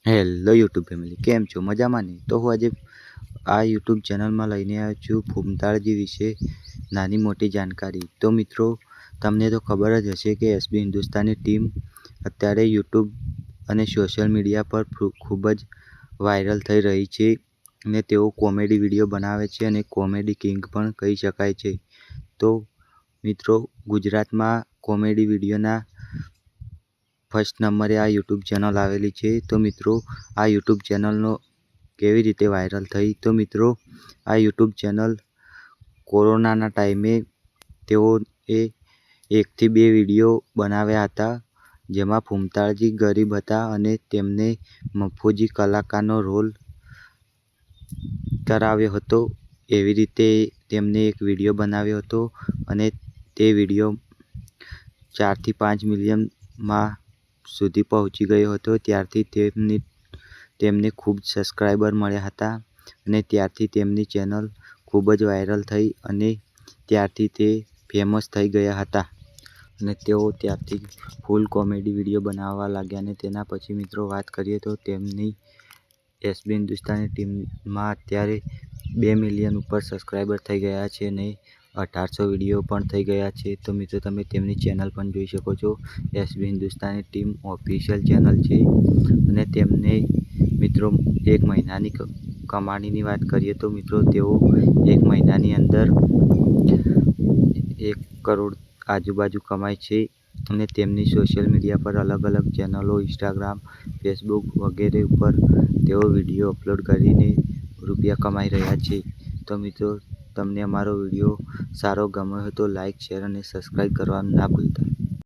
Hello YouTube family, કેમ છો? મજામાં ને? તો હું આજે આ યુટ્યુબ ચેનલમાં લઈને આવ્યો છું ફૂમતાળજી વિશે નાની મોટી જાણકારી. તો મિત્રો, તમને તો ખબર જ હશે કે એસબી હિન્દુસ્તાની ટીમ અત્યારે યુટ્યુબ અને સોશિયલ મીડિયા પર ખૂબ જ વાયરલ થઈ રહી છે અને તેઓ કોમેડી વિડીયો બનાવે છે અને કોમેડી કિંગ પણ કહી શકાય છે. તો મિત્રો, ગુજરાતમાં કોમેડી વિડીયોના ફર્સ્ટ નંબરે આ યુટ્યુબ ચેનલ આવેલી છે. તો મિત્રો, આ યુટ્યુબ ચેનલનો કેવી રીતે વાયરલ થઈ? તો મિત્રો, આ યુટ્યુબ ચેનલ કોરોનાના ટાઈમે તેઓએ 1 થી 2 વિડીયો બનાવ્યા હતા, જેમાં ફૂમતાળજી ગરીબ હતા અને તેમને મફુજી કલાકારનો રોલ કરાવ્યો હતો. એવી રીતે તેમને એક વિડીયો બનાવ્યો હતો અને તે વિડીયો 4 થી 5 મિલિયનમાં સુધી પહોંચી ગયો હતો. ત્યારથી તેમને ખૂબ સબસ્ક્રાઈબર મળ્યા હતા અને ત્યારથી તેમની ચેનલ ખૂબ જ વાયરલ થઈ અને ત્યારથી તે ફેમસ થઈ ગયા હતા અને તેઓ ત્યારથી ફૂલ કોમેડી વિડીયો બનાવવા લાગ્યા. અને તેના પછી મિત્રો વાત કરીએ તો તેમની એસબી હિન્દુસ્તાની ટીમમાં અત્યારે 2 મિલિયન ઉપર સબસ્ક્રાઈબર થઈ ગયા છે અને 1800 વિડીયો પણ થઈ ગયા છે. તો મિત્રો, તમે તેમની ચેનલ પણ જોઈ શકો છો. SB Hindustani team official channel છે અને તેમને મિત્રો 1 મહિનાની કમાણીની વાત કરીએ તો મિત્રો, તેઓ 1 મહિનાની અંદર 1 કરોડ આજુબાજુ કમાય છે અને તેમની સોશિયલ મીડિયા પર અલગ અલગ ચેનલો ઇન્સ્ટાગ્રામ, ફેસબુક વગેરે ઉપર તેઓ વિડીયો અપલોડ કરીને રૂપિયા કમાઈ રહ્યા છે. તો મિત્રો, તમને અમારો વિડીયો સારો ગમ્યો હોય તો લાઈક, શેર અને સબસ્ક્રાઈબ કરવાનું ના ભૂલતા.